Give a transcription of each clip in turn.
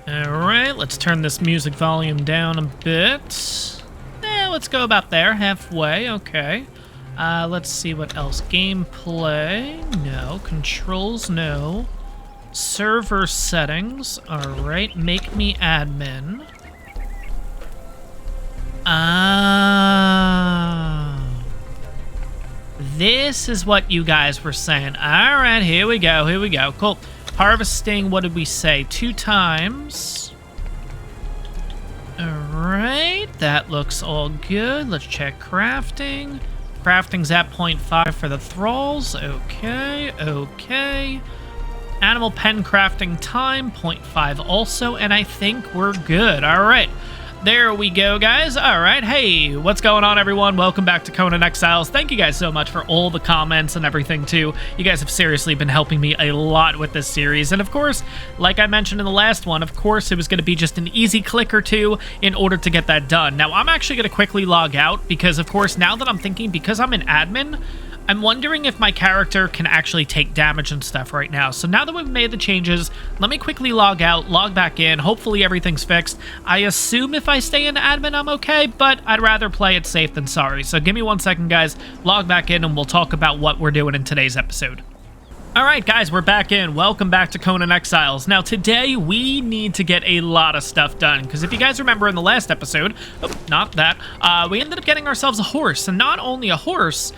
Alright, let's turn this music volume down a bit. Let's go about there, halfway, okay. Let's see what else. Gameplay, no. Controls, no. Server settings, alright. Make me admin. This is what you guys were saying. Alright, here we go. Cool. Harvesting, what did we say? 2 times. Alright, that looks all good. Let's check crafting. Crafting's at 0.5 for the thralls. Okay. Animal pen crafting time, 0.5 also, and I think we're good. Alright. There we go, guys. All right. Hey, what's going on, everyone? Welcome back to Conan Exiles. Thank you guys so much for all the comments and everything, too. You guys have seriously been helping me a lot with this series. And, of course, like I mentioned in the last one, of course, it was going to be just an easy click or two in order to get that done. Now, I'm actually going to quickly log out because, of course, now that I'm thinking, because I'm an admin, I'm wondering if my character can actually take damage and stuff right now. So now that we've made the changes, let me quickly log out, log back in. Hopefully everything's fixed. I assume if I stay in admin, I'm okay, but I'd rather play it safe than sorry. So give me 1 second, guys. Log back in, and we'll talk about what we're doing in today's episode. Alright guys, we're back in. Welcome back to Conan Exiles. Now today, we need to get a lot of stuff done, because if you guys remember in the last episode, we ended up getting ourselves a horse, and not only a horse,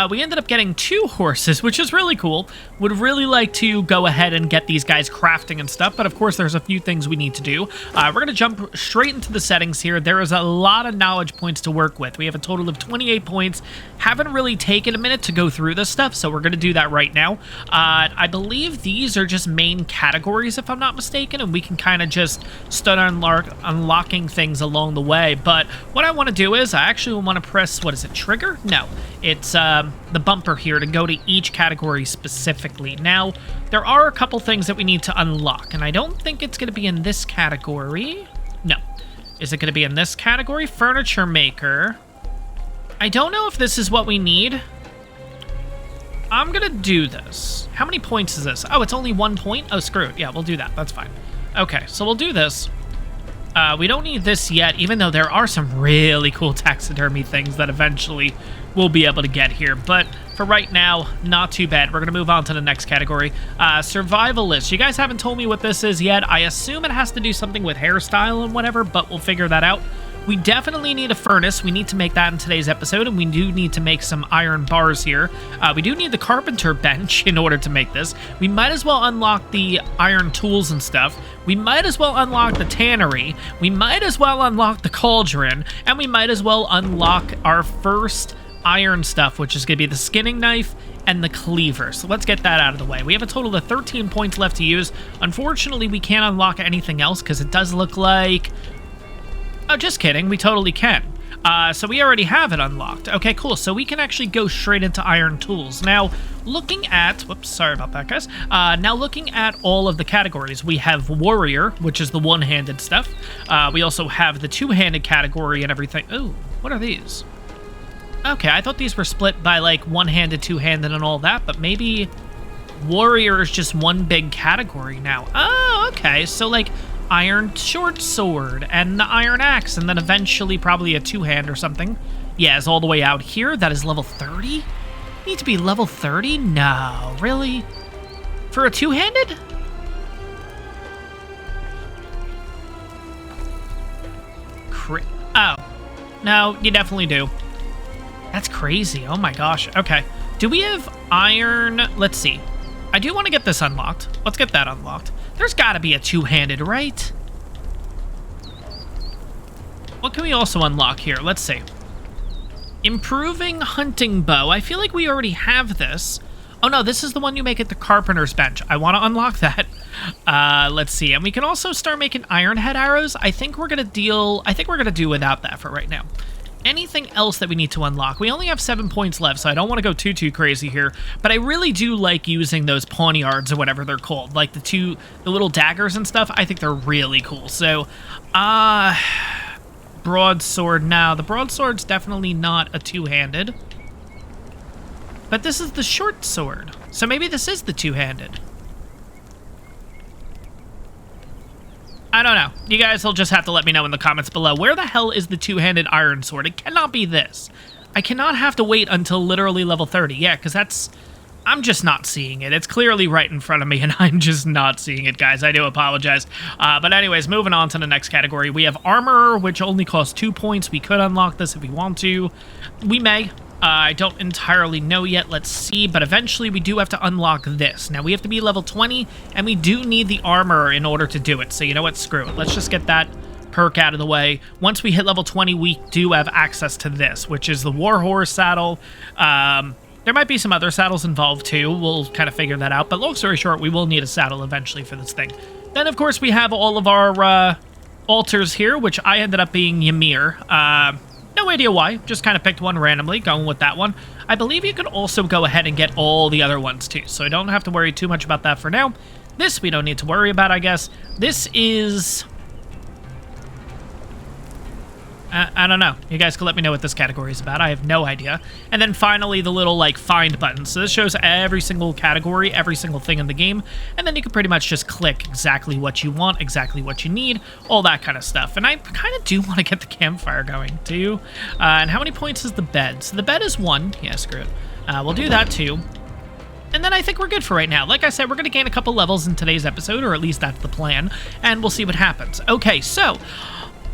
we ended up getting 2 horses, which is really cool. Would really like to go ahead and get these guys crafting and stuff, but of course there's a few things we need to do. We're going to jump straight into the settings here. There is a lot of knowledge points to work with. We have a total of 28 points. Haven't really taken a minute to go through this stuff, so we're going to do that right now. I believe these are just main categories, if I'm not mistaken, and we can kind of just start unlocking things along the way. But what I want to do is I actually want to press, what is it, trigger? No, it's the bumper here to go to each category specifically. Now, there are a couple things that we need to unlock, and I don't think it's going to be in this category. No. Is it going to be in this category? Furniture maker. I don't know if this is what we need. I'm gonna do this. How many points is this? Oh, it's only 1 point? Oh, screw it. Yeah, we'll do that. That's fine. Okay, so we'll do this. We don't need this yet, even though there are some really cool taxidermy things that eventually we'll be able to get here. But for right now, not too bad. We're gonna move on to the next category. Survivalist. You guys haven't told me what this is yet. I assume it has to do something with hairstyle and whatever, but we'll figure that out. We definitely need a furnace. We need to make that in today's episode, and we do need to make some iron bars here. We do need the carpenter bench in order to make this. We might as well unlock the iron tools and stuff. We might as well unlock the tannery. We might as well unlock the cauldron, and we might as well unlock our first iron stuff, which is going to be the skinning knife and the cleaver. So let's get that out of the way. We have a total of 13 points left to use. Unfortunately, we can't unlock anything else because it does look like... Oh, just kidding. We totally can. So we already have it unlocked. Okay, cool. So we can actually go straight into iron tools. Now, looking at... Whoops, sorry about that, guys. Now, looking at all of the categories, we have warrior, which is the one-handed stuff. We also have the two-handed category and everything. Oh, what are these? Okay, I thought these were split by, like, one-handed, two-handed, and all that, but maybe warrior is just one big category now. Oh, okay. So, like... iron short sword and the iron axe, and then eventually probably a two-hand or something. Yeah, it's all the way out here. That is level 30? Need to be level 30? No, really? For a two-handed? Oh, no, you definitely do. That's crazy. Oh my gosh. Okay. Do we have iron? Let's see. I do want to get this unlocked. Let's get that unlocked. There's got to be a two-handed, right? What can we also unlock here? Let's see. Improving hunting bow. I feel like we already have this. Oh no, this is the one you make at the carpenter's bench. I want to unlock that. Let's see. And we can also start making iron head arrows. I think we're going to do without that for right now. Anything else that we need to unlock? We only have 7 points left, so I don't want to go too crazy here. But I really do like using those poniards or whatever they're called, like the little daggers and stuff. I think they're really cool. So, broadsword. Now, the broadsword's definitely not a two-handed, but this is the short sword. So maybe this is the two-handed. I don't know. You guys will just have to let me know in the comments below. Where the hell is the two-handed iron sword? It cannot be this. I cannot have to wait until literally level 30. Yeah, because that's... I'm just not seeing it. It's clearly right in front of me, and I'm just not seeing it, guys. I do apologize. But anyways, moving on to the next category. We have armor, which only costs 2 points. We could unlock this if we want to. We may. I don't entirely know yet. Let's see. But eventually, we do have to unlock this. Now, we have to be level 20, and we do need the armor in order to do it. So, you know what? Screw it. Let's just get that perk out of the way. Once we hit level 20, we do have access to this, which is the Warhorse saddle. There might be some other saddles involved too. We'll kind of figure that out. But long story short, we will need a saddle eventually for this thing. Then, of course, we have all of our altars here, which I ended up being Ymir. No idea why. Just kind of picked one randomly, going with that one. I believe you could also go ahead and get all the other ones too. So I don't have to worry too much about that for now. This we don't need to worry about, I guess. This is... I don't know. You guys can let me know what this category is about. I have no idea. And then finally, the little, like, find button. So this shows every single category, every single thing in the game. And then you can pretty much just click exactly what you want, exactly what you need, all that kind of stuff. And I kind of do want to get the campfire going, too. And how many points is the bed? So the bed is 1. Yeah, screw it. We'll do that, too. And then I think we're good for right now. Like I said, we're going to gain a couple levels in today's episode, or at least that's the plan. And we'll see what happens. Okay, so...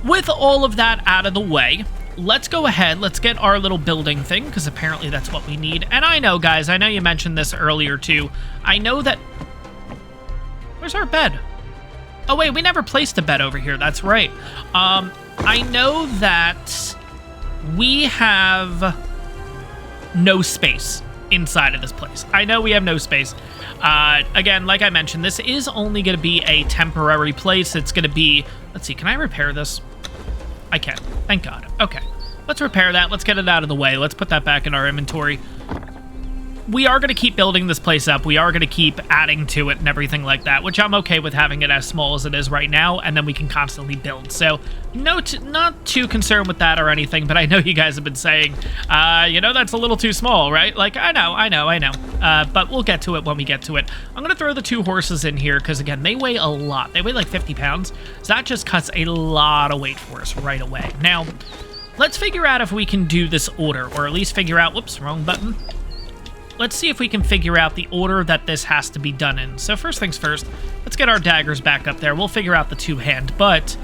with all of that out of the way, let's go ahead, let's get our little building thing, because apparently that's what we need. And I know, guys, I know you mentioned this earlier, too. I know that... where's our bed? Oh, wait, we never placed a bed over here. That's right. I know that we have no space inside of this place. I know we have no space. Again, like I mentioned, this is only going to be a temporary place. It's going to be... let's see, can I repair this? I can. Thank God. Okay. Let's repair that. Let's get it out of the way. Let's put that back in our inventory. We are going to keep building this place up. We are going to keep adding to it and everything like that, which I'm okay with having it as small as it is right now, and then we can constantly build. So, not too concerned with that or anything, but I know you guys have been saying, you know, that's a little too small, right? Like, I know. But we'll get to it when we get to it. I'm going to throw the 2 horses in here, because, again, they weigh a lot. They weigh like 50 pounds, so that just cuts a lot of weight for us right away. Now, let's figure out if we can do this order, or at least figure out... whoops, wrong button. Let's see if we can figure out the order that this has to be done in. So first things first, let's get our daggers back up there. We'll figure out the 2-hand, but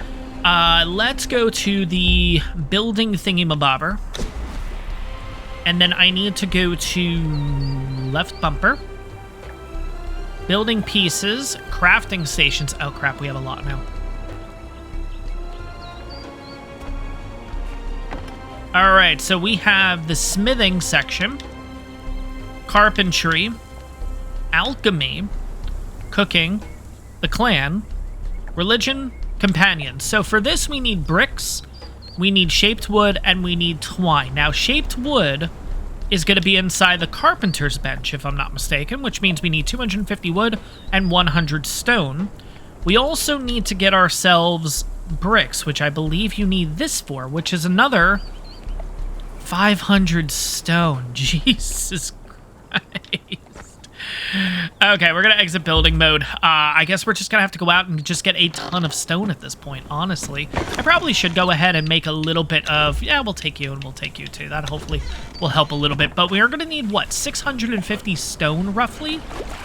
let's go to the building thingy-mabobber. And then I need to go to left bumper. Building pieces, crafting stations. Oh crap, we have a lot now. All right, so we have the smithing section. Carpentry, alchemy, cooking, the clan, religion, companions. So for this, we need bricks, we need shaped wood, and we need twine. Now, shaped wood is going to be inside the carpenter's bench, if I'm not mistaken, which means we need 250 wood and 100 stone. We also need to get ourselves bricks, which I believe you need this for, which is another 500 stone. Jesus Christ. Okay, we're gonna exit building mode. I guess we're just gonna have to go out and just get a ton of stone at this point, honestly. I probably should go ahead and make a little bit of... yeah, we'll take you and we'll take you too. That hopefully will help a little bit. But we are gonna need, what, 650 stone, roughly,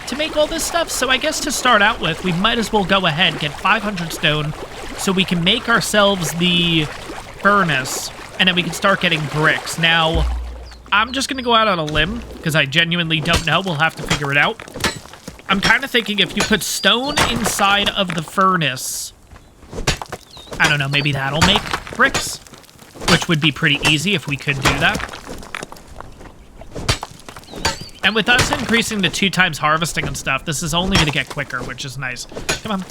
to make all this stuff? So I guess to start out with, we might as well go ahead and get 500 stone so we can make ourselves the furnace, and then we can start getting bricks. Now... I'm just going to go out on a limb, because I genuinely don't know. We'll have to figure it out. I'm kind of thinking if you put stone inside of the furnace, I don't know, maybe that'll make bricks, which would be pretty easy if we could do that. And with us increasing to 2 times harvesting and stuff, this is only going to get quicker, which is nice. Come on.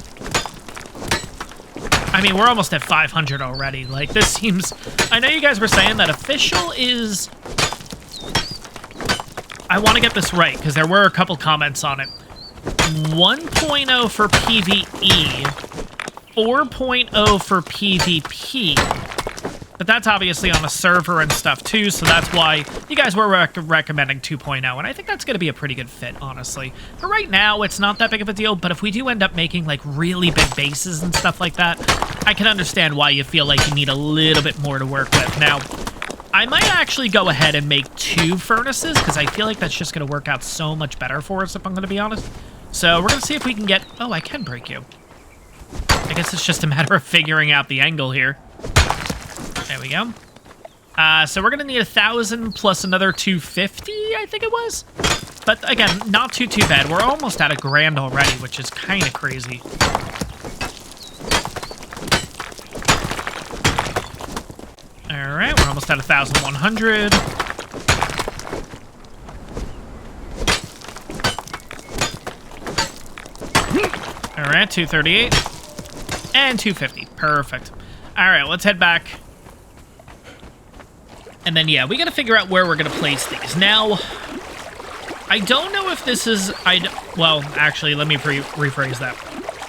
I mean, we're almost at 500 already. Like, this seems... I know you guys were saying that official is... I want to get this right, because there were a couple comments on it. 1.0 for PvE, 4.0 for PvP, But that's obviously on a server and stuff too, so that's why you guys were recommending 2.0, and I think that's going to be a pretty good fit, honestly. For right now, it's not that big of a deal, but if we do end up making, like, really big bases and stuff like that, I can understand why you feel like you need a little bit more to work with. Now, I might actually go ahead and make 2 furnaces, because I feel like that's just going to work out so much better for us, if I'm going to be honest. So we're going to see if we can get... Oh, I can break you. I guess it's just a matter of figuring out the angle here. There we go. So we're going to need 1,000 plus another 250, I think it was. But again, not too bad. We're almost at $1,000 already, which is kind of crazy. All right, we're almost at 1,100. All right, 238 and 250. Perfect. All right, let's head back. And then, yeah, we got to figure out where we're going to place these. Now, I don't know if this is... Well, actually, let me rephrase that.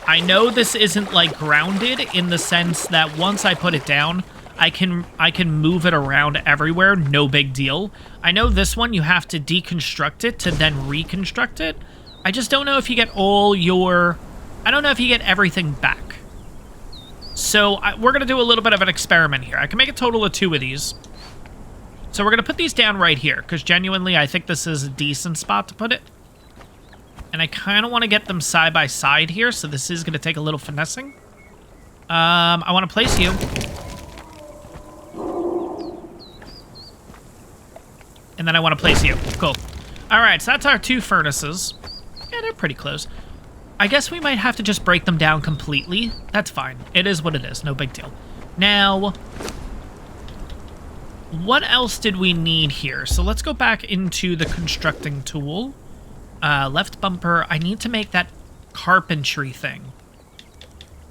I know this isn't, like, grounded in the sense that once I put it down, I can move it around everywhere, no big deal. I know this one, you have to deconstruct it to then reconstruct it. I just don't know if you get all your... I don't know if you get everything back. So, we're going to do a little bit of an experiment here. I can make a total of 2 of these. So we're going to put these down right here, because genuinely I think this is a decent spot to put it. And I kind of want to get them side by side here, so this is going to take a little finessing. I want to place you. And then I want to place you. Cool. All right, so that's our 2 furnaces. Yeah, they're pretty close. I guess we might have to just break them down completely. That's fine. It is what it is. No big deal. Now... what else did we need here? So let's go back into the constructing tool. Left bumper. I need to make that carpentry thing,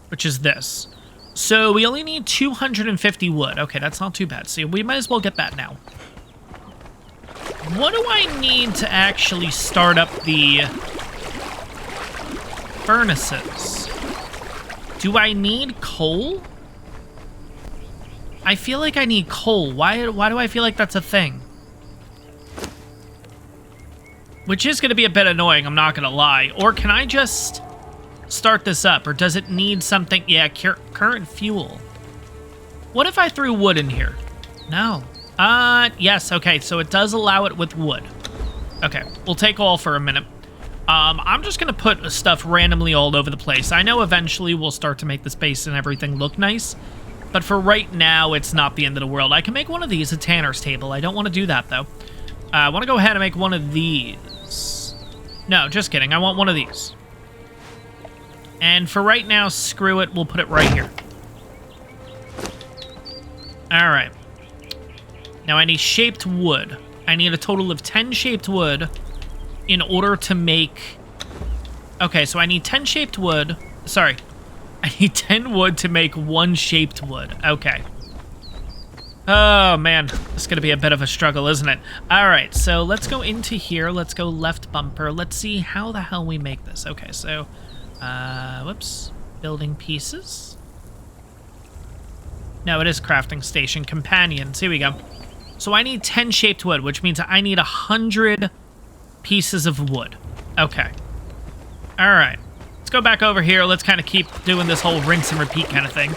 which is this. So we only need 250 wood. Okay, that's not too bad. So we might as well get that now. What do I need to actually start up the furnaces? Do I need coal? I feel like I need coal. Why do I feel like that's a thing? Which is going to be a bit annoying, I'm not going to lie. Or can I just start this up? Or does it need something? Yeah, current fuel. What if I threw wood in here? No. Yes, okay, so it does allow it with wood. Okay, we'll take all for a minute. I'm just going to put stuff randomly all over the place. I know eventually we'll start to make the space and everything look nice. But for right now, it's not the end of the world. I can make one of these a tanner's table. I don't want to do that, though. I want to go ahead and make one of these. No, just kidding. I want one of these. And for right now, screw it. We'll put it right here. All right. Now, I need shaped wood. I need a total of 10 shaped wood in order to make... Okay, so I need 10 shaped wood. Sorry. I need 10 wood to make 1 shaped wood. Okay. Oh, man. This is going to be a bit of a struggle, isn't it? All right, so let's go into here. Let's go left bumper. Let's see how the hell we make this. Okay, so... whoops. Building pieces. No, it is crafting station. Companions. Here we go. So I need 10 shaped wood, which means I need 100 pieces of wood. Okay. All right. Let's go back over here. Let's kind of keep doing this whole rinse and repeat kind of thing.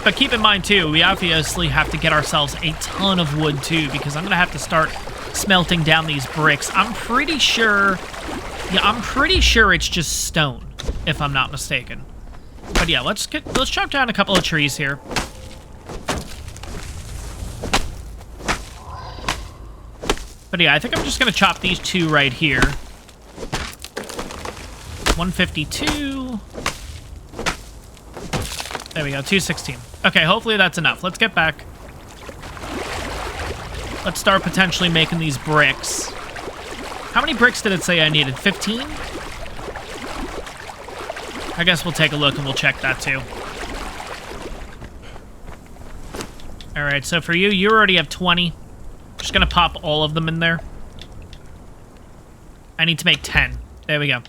But keep in mind, too, we obviously have to get ourselves a ton of wood, too, because I'm going to have to start smelting down these bricks. I'm pretty sure... Yeah, I'm pretty sure it's just stone, if I'm not mistaken. But yeah, let's chop down a couple of trees here. But yeah, I think I'm just going to chop these 2 right here. 152. There we go, 216. Okay, hopefully that's enough. Let's get back. Let's start potentially making these bricks. How many bricks did it say I needed? 15? I guess we'll take a look and we'll check that too. All right, so for you, you already have 20. Just gonna pop all of them in there. I need to make 10. There we go.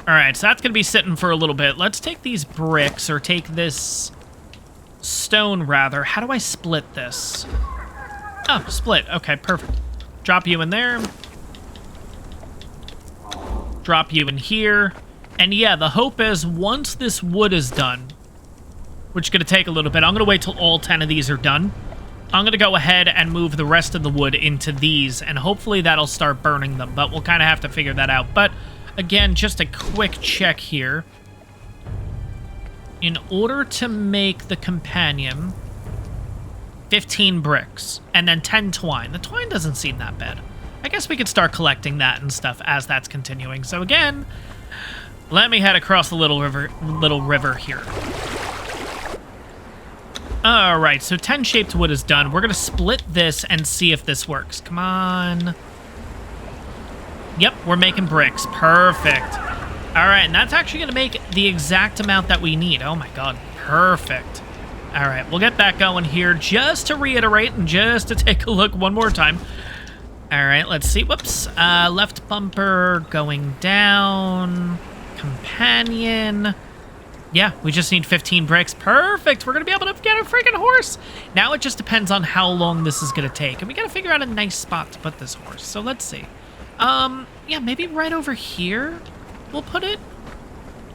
All right, so that's gonna be sitting for a little bit. Let's take these bricks, or take this stone, rather. How do I split this? Oh, split. Okay, perfect. Drop you in there. Drop you in here. And yeah, the hope is once this wood is done, which is going to take a little bit, I'm going to wait till all 10 of these are done. I'm going to go ahead and move the rest of the wood into these, and hopefully that'll start burning them, but we'll kind of have to figure that out. But again, just a quick check here. In order to make the companion, 15 bricks, and then 10 twine. The twine doesn't seem that bad. I guess we could start collecting that and stuff as that's continuing. So again, let me head across the little river here. All right, so 10 shaped wood is done. We're going to split this and see if this works. Come on. Yep, we're making bricks. Perfect. All right, and that's actually going to make the exact amount that we need. Oh, my God. Perfect. All right, we'll get that going here just to reiterate and just to take a look one more time. All right, let's see. Whoops. Left bumper going down. Companion. Yeah, we just need 15 bricks. Perfect. We're going to be able to get a freaking horse. Now it just depends on how long this is going to take. And we got to figure out a nice spot to put this horse. So let's see. Yeah, maybe right over here we'll put it.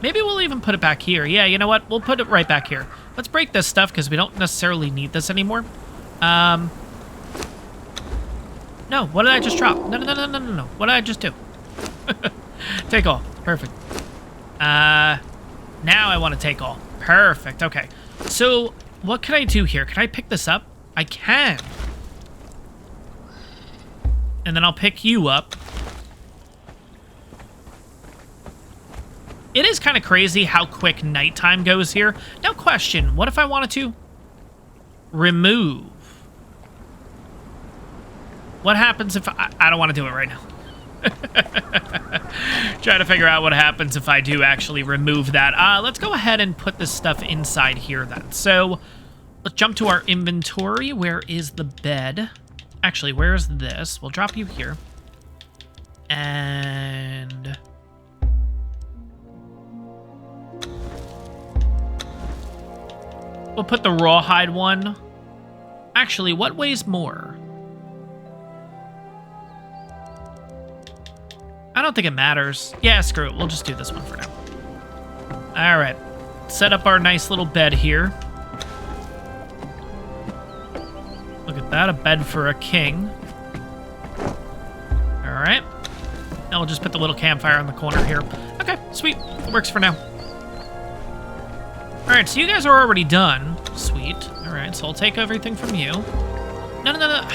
Maybe we'll even put it back here. Yeah, you know what? We'll put it right back here. Let's break this stuff because we don't necessarily need this anymore. No, what did I just drop? No. What did I just do? Take all. Perfect. Now I want to take all. Perfect. Okay. So what can I do here? Can I pick this up? I can. And then I'll pick you up. It is kind of crazy how quick nighttime goes here. Now question, what if I wanted to remove? What happens if I don't want to do it right now? Trying to figure out what happens if I do actually remove that. Let's go ahead and put this stuff inside here then. So let's jump to our inventory. Where is the bed? Actually, where's this? We'll drop you here. And we'll put the rawhide one. Actually, what weighs more? I don't think it matters. Yeah, screw it. We'll just do this one for now. All right. Set up our nice little bed here. Look at that. A bed for a king. All right. Now we'll just put the little campfire in the corner here. Okay, sweet. It works for now. All right, so you guys are already done. Sweet. All right, so I'll take everything from you. No.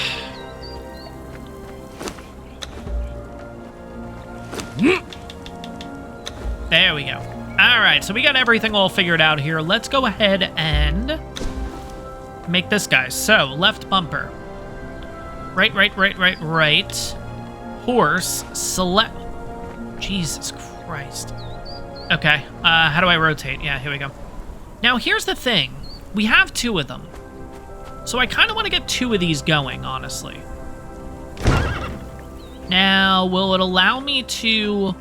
There we go. All right, so we got everything all figured out here. Let's go ahead and make this guy. So, left bumper. Right. Horse, select. Jesus Christ. Okay, how do I rotate? Yeah, here we go. Now, here's the thing. We have 2 of them. So I kind of want to get 2 of these going, honestly. Now, will it allow me to...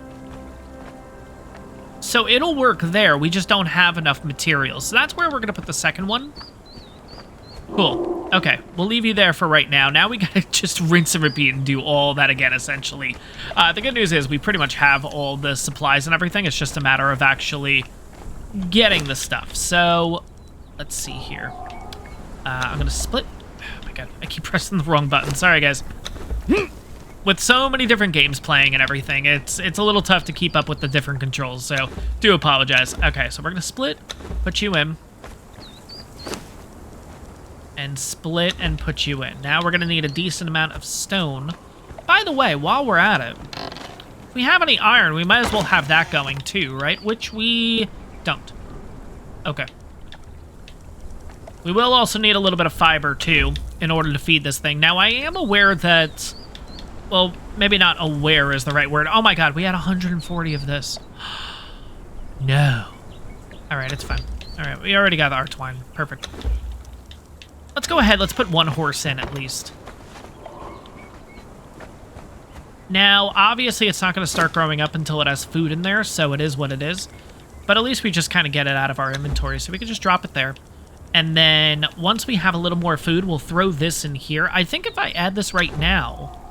So it'll work there, we just don't have enough materials. So that's where we're going to put the second one. Cool. Okay, we'll leave you there for right now. Now we got to just rinse and repeat and do all that again, essentially. The good news is we pretty much have all the supplies and everything. It's just a matter of actually getting the stuff. So, let's see here. I'm going to split... Oh my god, I keep pressing the wrong button. Sorry, guys. With so many different games playing and everything, it's a little tough to keep up with the different controls, so do apologize. Okay, so we're going to split, put you in, and split and put you in. Now we're going to need a decent amount of stone. By the way, while we're at it, if we have any iron, we might as well have that going too, right? Which we don't. Okay. We will also need a little bit of fiber too in order to feed this thing. Now, I am aware that... Well, maybe not aware is the right word. Oh my god, we had 140 of this. No. Alright, it's fine. Alright, we already got our twine. Perfect. Let's go ahead, let's put 1 horse in at least. Now, obviously it's not going to start growing up until it has food in there, so it is what it is. But at least we just kind of get it out of our inventory, so we can just drop it there. And then once we have a little more food, we'll throw this in here. I think if I add this right now...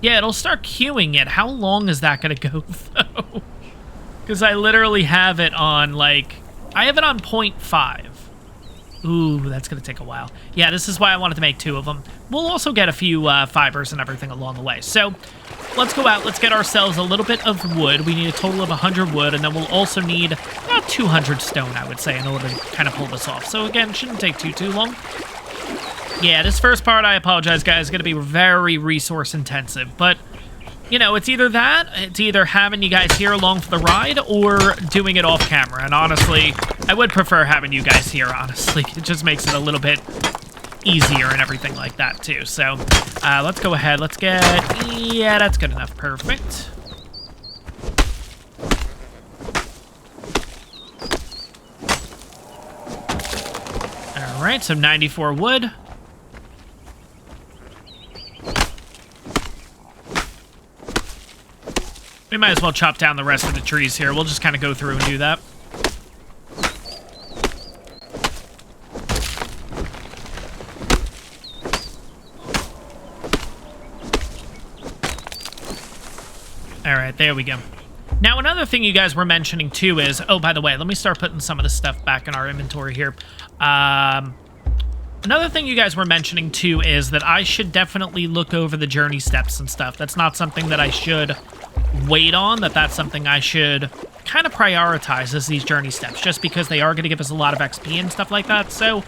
Yeah, it'll start queuing it. How long is that going to go, though? Because I literally have it on, like... I have it on 0.5. Ooh, that's going to take a while. Yeah, this is why I wanted to make 2 of them. We'll also get a few fibers and everything along the way. So, let's go out. Let's get ourselves a little bit of wood. We need a total of 100 wood, and then we'll also need about 200 stone, I would say, in order to kind of pull this off. So, again, it shouldn't take too long. Yeah, this first part, I apologize, guys, is going to be very resource-intensive. But, you know, it's either that, it's either having you guys here along for the ride, or doing it off camera. And honestly, I would prefer having you guys here, honestly. It just makes it a little bit easier and everything like that, too. So, let's go ahead. Let's get... Yeah, that's good enough. Perfect. All right, so 94 wood. We might as well chop down the rest of the trees here. We'll just kind of go through and do that. All right, there we go. Now, another thing you guys were mentioning, too, is... Oh, by the way, let me start putting some of this stuff back in our inventory here. Another thing you guys were mentioning, too, is that I should definitely look over the journey steps and stuff. That's not something that I should wait on. That's something I should kind of prioritize as these journey steps, just because they are going to give us a lot of XP and stuff like that. So,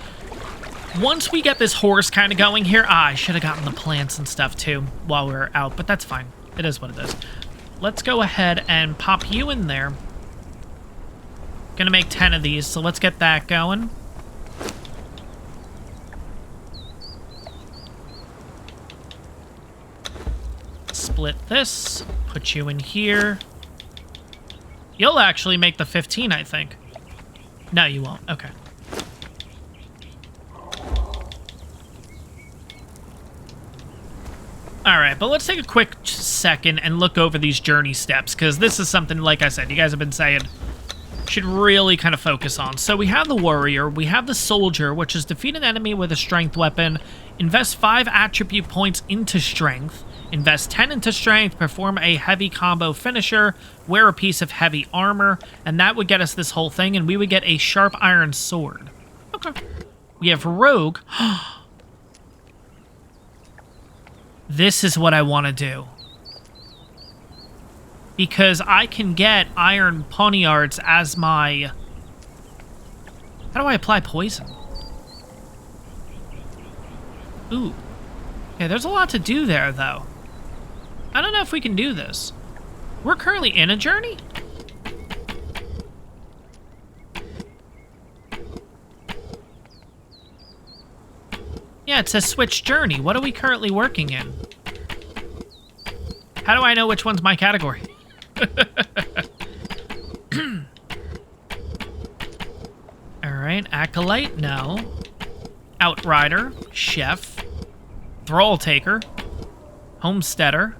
once we get this horse kind of going here... I should have gotten the plants and stuff, too, while we were out, but that's fine. It is what it is. Let's go ahead and pop you in there. Gonna make 10 of these, so let's get that going. Split this, put you in here. You'll actually make the 15, I think. No, you won't. Okay. All right, but let's take a quick second and look over these journey steps, because this is something, like I said, you guys have been saying, should really kind of focus on. So we have the warrior, we have the soldier, which is defeat an enemy with a strength weapon, invest 5 attribute points into strength, invest 10 into strength, perform a heavy combo finisher, wear a piece of heavy armor, and that would get us this whole thing, and we would get a sharp iron sword. Okay. We have rogue. This is what I want to do. Because I can get iron poniards as my... How do I apply poison? Ooh. Okay, there's a lot to do there, though. I don't know if we can do this. We're currently in a journey? Yeah, it says switch journey. What are we currently working in? How do I know which one's my category? Alright, acolyte, no. Outrider, chef, thrall taker, homesteader.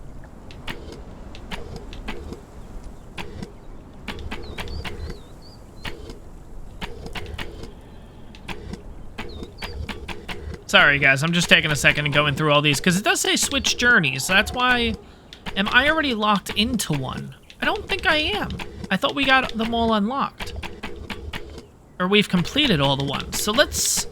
Sorry, guys, I'm just taking a second and going through all these, because it does say switch journeys, so that's why... Am I already locked into one? I don't think I am. I thought we got them all unlocked. Or we've completed all the ones. So let's...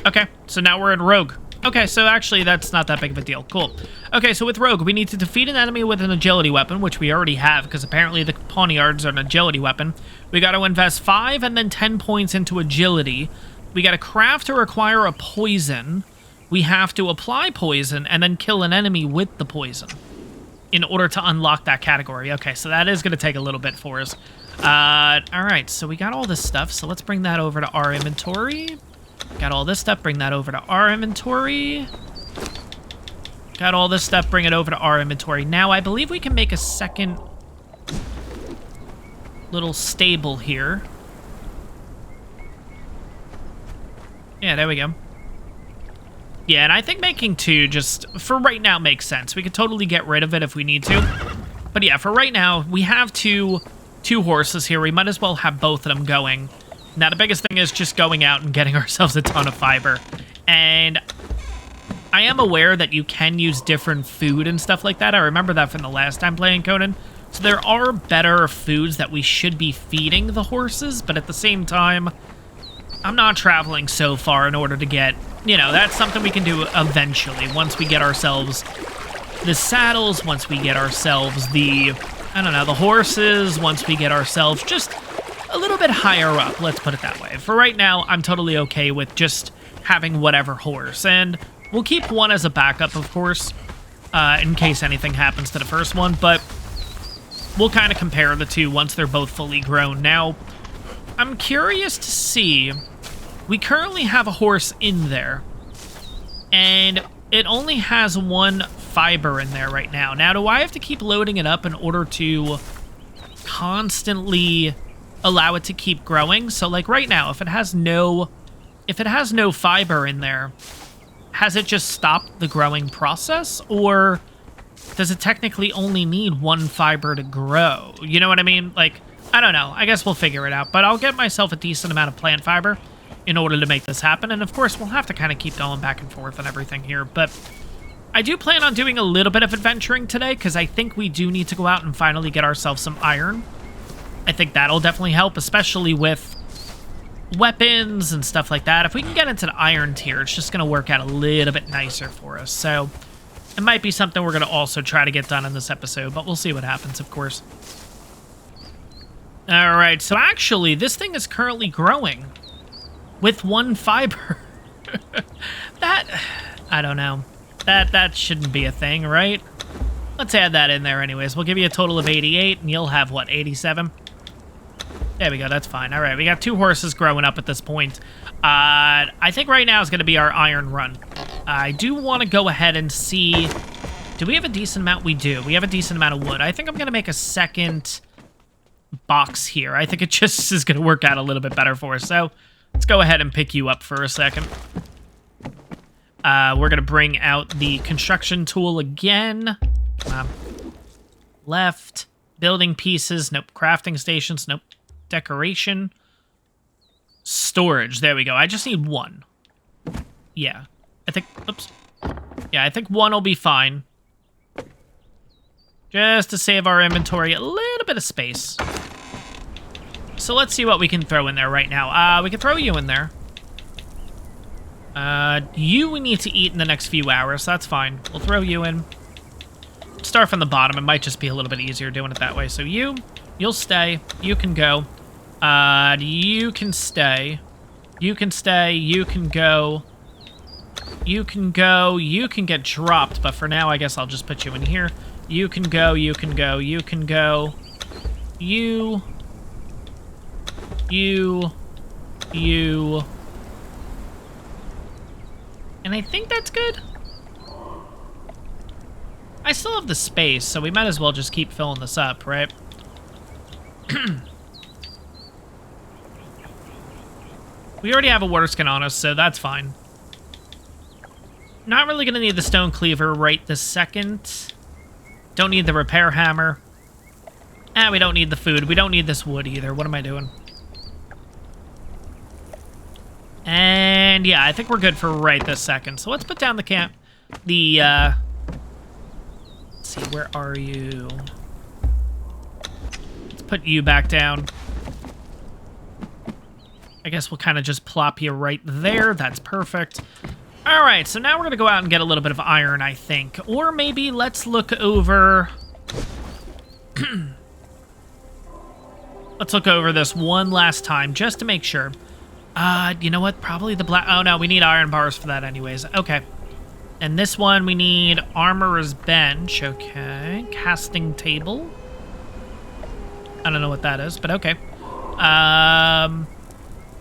Okay, so now we're in Rogue. Okay, so actually that's not that big of a deal. Cool. Okay, so with Rogue, we need to defeat an enemy with an agility weapon, which we already have, because apparently the poniards are an agility weapon. We got to invest 5 and then 10 points into agility. We got to craft or acquire a poison. We have to apply poison and then kill an enemy with the poison in order to unlock that category. Okay, so that is going to take a little bit for us. All right, so we got all this stuff, so let's bring that over to our inventory. Got all this stuff, bring that over to our inventory. Got all this stuff, bring it over to our inventory. Now, I believe we can make a second little stable here. Yeah, there we go. Yeah, and I think making 2 just, for right now, makes sense. We could totally get rid of it if we need to. But yeah, for right now, we have two horses here. We might as well have both of them going. Now, the biggest thing is just going out and getting ourselves a ton of fiber. And I am aware that you can use different food and stuff like that. I remember that from the last time playing Conan. So there are better foods that we should be feeding the horses, but at the same time, I'm not traveling so far in order to get, you know, that's something we can do eventually once we get ourselves the saddles, once we get ourselves the, I don't know, the horses, once we get ourselves just a little bit higher up, let's put it that way. For right now, I'm totally okay with just having whatever horse, and we'll keep one as a backup, of course, in case anything happens to the first one, but we'll kind of compare the two once they're both fully grown. Now, I'm curious to see, we currently have a horse in there, and it only has one fiber in there right now. Now, do I have to keep loading it up in order to constantly allow it to keep growing? So, like, right now, if it has no fiber in there, has it just stopped the growing process, or does it technically only need one fiber to grow? You know what I mean? Like, I don't know. I guess we'll figure it out, but I'll get myself a decent amount of plant fiber in order to make this happen, and of course, we'll have to kind of keep going back and forth and everything here, but I do plan on doing a little bit of adventuring today, because I think we do need to go out and finally get ourselves some iron. I think that'll definitely help, especially with weapons and stuff like that. If we can get into the iron tier, it's just going to work out a little bit nicer for us. So it might be something we're going to also try to get done in this episode, but we'll see what happens, of course. All right, so actually, this thing is currently growing with one fiber. That, I don't know. That shouldn't be a thing, right? Let's add that in there anyways. We'll give you a total of 88, and you'll have, what, 87? There we go, that's fine. All right, we got two horses growing up at this point. I think right now is going to be our iron run. I do want to go ahead and see... Do we have a decent amount? We do. We have a decent amount of wood. I think I'm going to make a second box here. I think it just is going to work out a little bit better for us. So let's go ahead and pick you up for a second. We're going to bring out the construction tool again. Left. Building pieces. Nope. Crafting stations. Nope. Decoration. Storage. There we go. I just need one. Yeah. I think... Oops. Yeah, I think one will be fine. Just to save our inventory a little bit of space. So let's see what we can throw in there right now. We can throw you in there. You we need to eat in the next few hours, so that's fine. We'll throw you in. Start from the bottom. It might just be a little bit easier doing it that way. So you'll stay. You can go. You can stay. You can stay. You can go. You can go. You can get dropped, but for now, I guess I'll just put you in here. You can go. You can go. You can go. You. And I think that's good. I still have the space, so we might as well just keep filling this up, right? We already have a water skin on us, so that's fine. Not really going to need the stone cleaver right this second. Don't need the repair hammer. We don't need the food. We don't need this wood either. What am I doing? And yeah, I think we're good for right this second. So let's put down the camp. Let's see, where are you? Let's put you back down. I guess we'll kind of just plop you right there. That's perfect. All right, so now we're going to go out and get a little bit of iron, I think. Or maybe let's look over... Let's look over this one last time, just to make sure. You know what? Probably the black... Oh, no, we need iron bars for that anyways. Okay. And this one, we need armorer's bench. Okay. Casting table. I don't know what that is, but okay.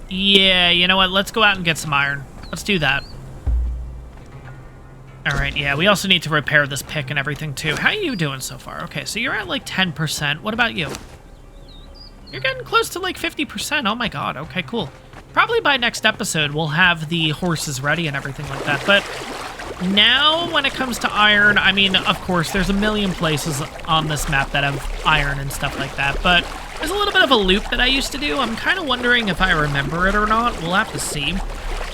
Yeah, you know what? Let's go out and get some iron. Let's do that. All right, yeah, we also need to repair this pick and everything, too. How are you doing so far? Okay, so you're at, like, 10%. What about you? You're getting close to, like, 50%. Oh, my God. Okay, cool. Probably by next episode, we'll have the horses ready and everything like that. But Now, when it comes to iron, I mean, of course, there's a million places on this map that have iron and stuff like that, but there's a little bit of a loop that I used to do. I'm kind of wondering if I remember it or not. We'll have to see.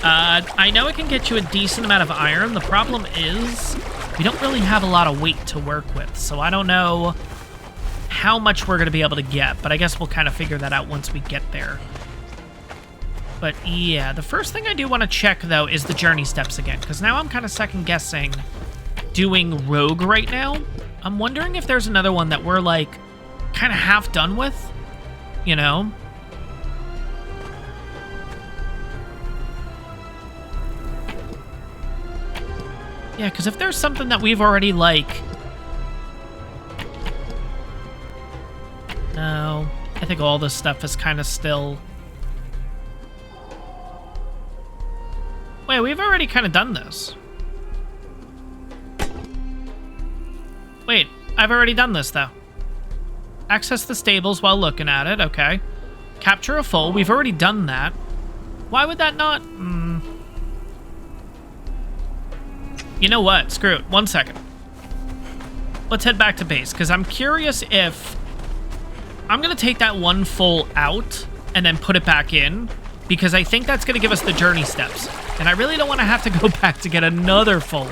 I know it can get you a decent amount of iron. The problem is we don't really have a lot of weight to work with, so I don't know how much we're going to be able to get, but I guess we'll kind of figure that out once we get there. But yeah, the first thing I do want to check, though, is the journey steps again, because now I'm kind of second-guessing doing rogue right now. I'm wondering if there's another one that we're, like, kind of half done with, you know? Yeah, because if there's something that we've already, like... No, I think all this stuff is kind of still... Wait, we've already kind of done this. Wait, I've already done this, though. Access the stables while looking at it, okay. Capture a foal, we've already done that. Why would that not... You know what? Screw it. 1 second. Let's head back to base, because I'm curious if... I'm going to take that one foal out and then put it back in, because I think that's going to give us the journey steps. And I really don't want to have to go back to get another foal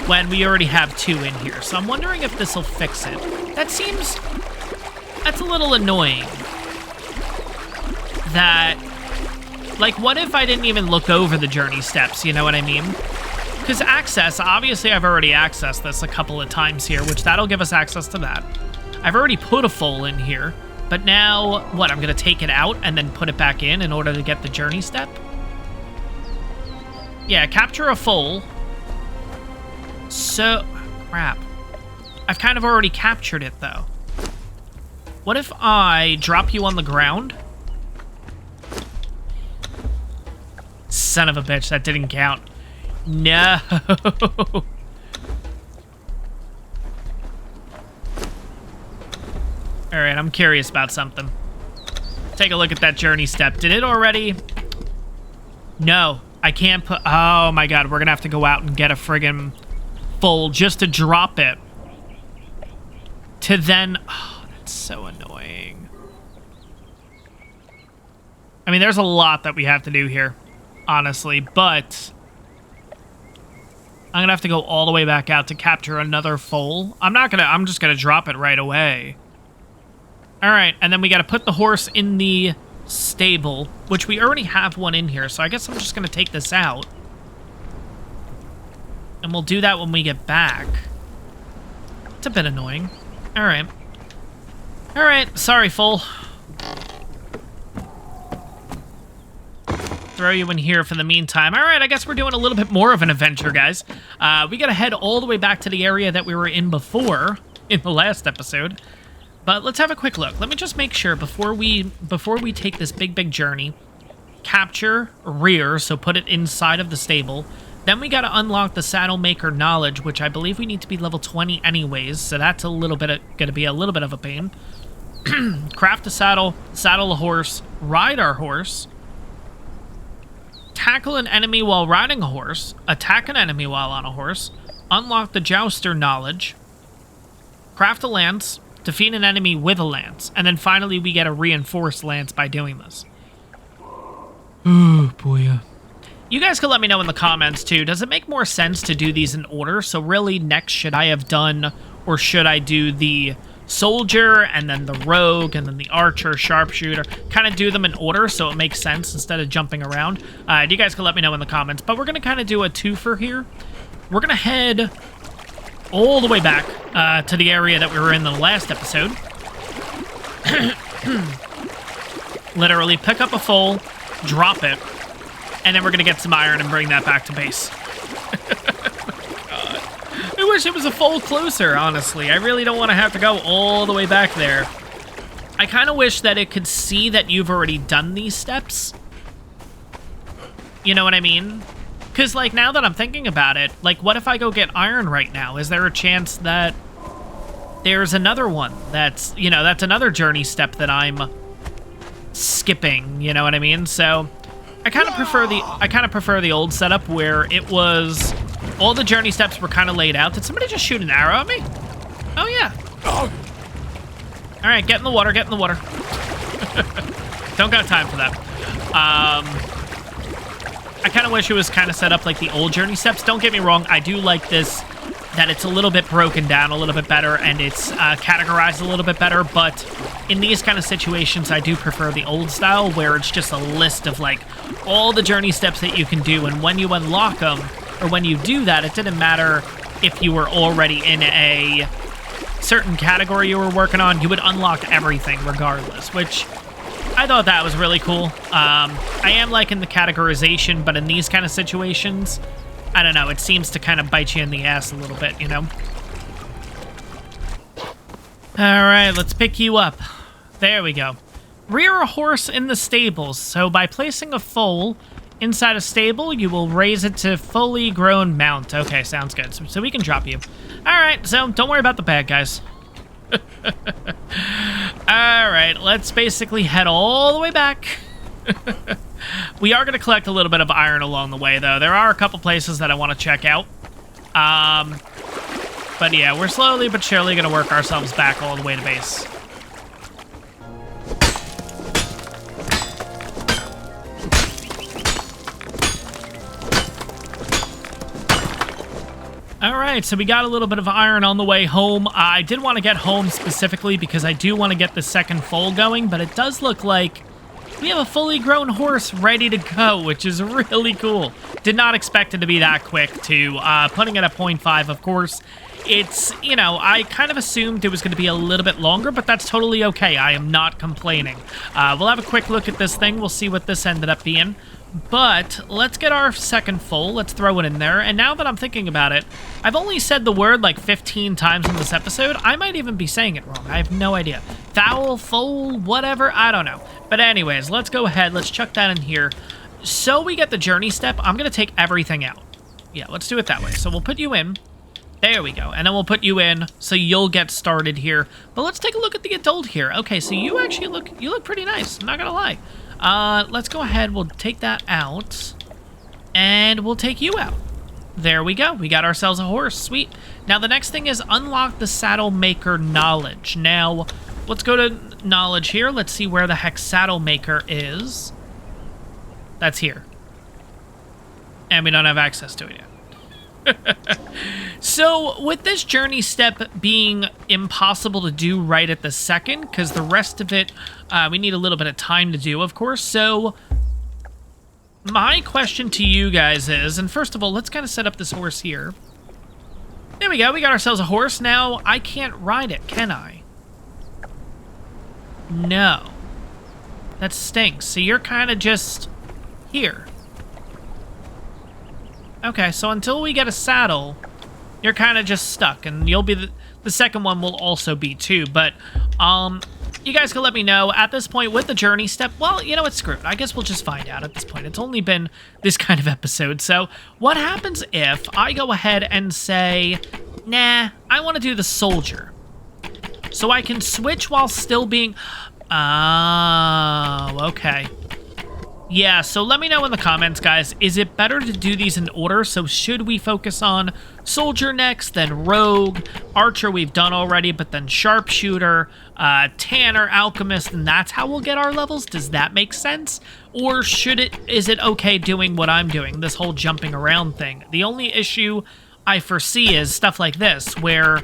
when we already have 2 in here. So I'm wondering if this will fix it. That seems... That's a little annoying. That... Like, what if I didn't even look over the journey steps, you know what I mean? Because access, obviously I've already accessed this a couple of times here, which that'll give us access to that. I've already put a foal in here, but now, what, I'm going to take it out and then put it back in order to get the journey step? Yeah, capture a foal. So, crap. I've kind of already captured it, though. What if I drop you on the ground? Son of a bitch, that didn't count. No. All right, I'm curious about something. Take a look at that journey step. Did it already? No, I can't put... Oh my god, we're gonna have to go out and get a friggin' foal just to drop it. To then... Oh, that's so annoying. I mean, there's a lot that we have to do here, honestly, but... I'm gonna have to go all the way back out to capture another foal. I'm just gonna drop it right away. All right, and then we gotta put the horse in the stable, which we already have one in here, so I guess I'm just gonna take this out. And we'll do that when we get back. It's a bit annoying. All right. All right, sorry, foal. Throw you in here for the meantime. All right, I guess we're doing a little bit more of an adventure, guys. We gotta head all the way back to the area that we were in before, in the last episode. But let's have a quick look. Let me just make sure before we take this big journey, capture rear, so put it inside of the stable. Then we gotta unlock the saddle maker knowledge, which I believe we need to be level 20 anyways, so that's gonna be a little bit of a pain. Craft a saddle, saddle a horse, ride our horse, tackle an enemy while riding a horse, attack an enemy while on a horse, unlock the jouster knowledge, craft a lance, defeat an enemy with a lance, and then finally we get a reinforced lance by doing this. Oh, boy. You guys can let me know in the comments, too. Does it make more sense to do these in order? So really, next, should I have done, or should I do the soldier, and then the rogue, and then the archer, sharpshooter? Kind of do them in order so it makes sense instead of jumping around. You guys can let me know in the comments. But we're going to kind of do a twofer here. We're going to head all the way back to the area that we were in the last episode. Literally pick up a foal, drop it, and then we're going to get some iron and bring that back to base. God. I wish it was a foal closer, honestly. I really don't want to have to go all the way back there. I kind of wish that it could see that you've already done these steps. You know what I mean? Because, like, now that I'm thinking about it, like, what if I go get iron right now? Is there a chance that there's another one that's, you know, that's another journey step that I'm skipping, you know what I mean? So I kind of prefer the old setup where it was All the journey steps were kind of laid out. Did somebody just shoot an arrow at me? Oh, yeah. All right, get in the water, get in the water. Don't got time for that. I kind of wish it was kind of set up like the old journey steps. Don't get me wrong, I do like this, that it's a little bit broken down a little bit better and it's categorized a little bit better, but in these kind of situations, I do prefer the old style where it's just a list of like all the journey steps that you can do, and when you unlock them, or when you do that, it didn't matter if you were already in a certain category you were working on, you would unlock everything regardless, which I thought that was really cool. I am liking the categorization, but in these kind of situations, I don't know, it seems to kind of bite you in the ass a little bit, you know? Alright, let's pick you up. There we go. Rear a horse in the stables. So by placing a foal inside a stable, you will raise it to fully grown mount. Okay, sounds good. So we can drop you. Alright, so don't worry about the bad guys. Alright, let's basically head all the way back. We are going to collect a little bit of iron along the way, though. There are a couple places that I want to check out. But yeah, we're slowly but surely going to work ourselves back all the way to base. Alright, so we got a little bit of iron on the way home. I did want to get home specifically because I do want to get the second foal going, but it does look like we have a fully grown horse ready to go, which is really cool. Did not expect it to be that quick, too. Putting it at 0.5, of course. It's, you know, I kind of assumed it was going to be a little bit longer, but that's totally okay. I am not complaining. We'll have a quick look at this thing. We'll see what this ended up being. But let's get our second foal. Let's throw it in there. And now that I'm thinking about it, I've only said the word like 15 times in this episode. I might even be saying it wrong. I have no idea. Foul, foal, whatever. I don't know. But anyways, let's go ahead. Let's chuck that in here. So we get the journey step. I'm going to take everything out. Yeah, let's do it that way. So we'll put you in. There we go. And then we'll put you in so you'll get started here. But let's take a look at the adult here. Okay, so you actually look pretty nice. I'm not going to lie. Let's go ahead. We'll take that out. And we'll take you out. There we go. We got ourselves a horse. Sweet. Now, the next thing is unlock the saddle maker knowledge. Now, let's go to knowledge here. Let's see where the heck saddle maker is. That's here. And we don't have access to it yet. So, with this journey step being impossible to do right at the second, because the rest of it, we need a little bit of time to do, of course. So, my question to you guys is, and first of all, let's kind of set up this horse here. There we go. We got ourselves a horse. Now, I can't ride it, can I? No. That stinks. So, you're kind of just here. Okay, so until we get a saddle, you're kind of just stuck, and you'll be the second one will also be too. But you guys can let me know at this point with the journey step. Well, you know what, screw it. I guess we'll just find out at this point. It's only been this kind of episode. So what happens if I go ahead and say, nah, I want to do the soldier, so I can switch while still being... Oh, okay. Yeah, so let me know in the comments, guys. Is it better to do these in order? So should we focus on soldier next, then rogue, archer we've done already, but then sharpshooter, tanner, alchemist, and that's how we'll get our levels? Does that make sense? Or is it okay doing what I'm doing, this whole jumping around thing? The only issue I foresee is stuff like this, where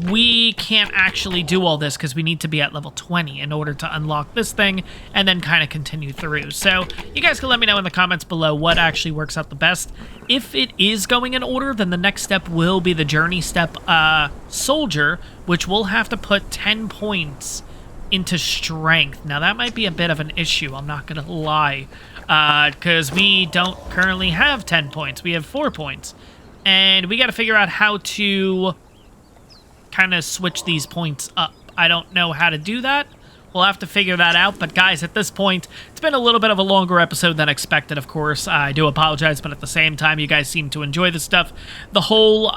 we can't actually do all this because we need to be at level 20 in order to unlock this thing and then kind of continue through. So you guys can let me know in the comments below what actually works out the best. If it is going in order, then the next step will be the journey step soldier, which we'll have to put 10 points into strength. Now that might be a bit of an issue, I'm not going to lie, because we don't currently have 10 points. We have 4 points. And we got to figure out how to kind of switch these points up. I don't know how to do that. We'll have to figure that out. But guys, at this point, it's been a little bit of a longer episode than expected, of course. I do apologize, but at the same time, you guys seem to enjoy this stuff. The whole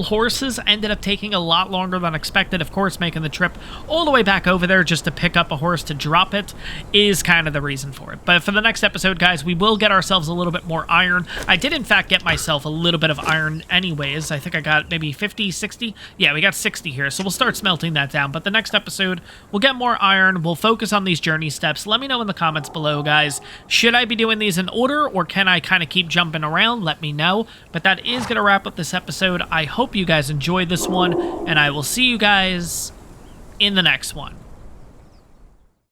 horses ended up taking a lot longer than expected. Of course, making the trip all the way back over there just to pick up a horse to drop it is kind of the reason for it. But for the next episode, guys, we will get ourselves a little bit more iron. I did, in fact, get myself a little bit of iron anyways. I think I got maybe 50, 60. Yeah, we got 60 here, so we'll start smelting that down. But the next episode, we'll get more iron. We'll focus on these journey steps. Let me know in the comments below, guys. Should I be doing these in order, or can I kind of keep jumping around? Let me know. But that is going to wrap up this episode. I hope you guys enjoyed this one, and I will see you guys in the next one.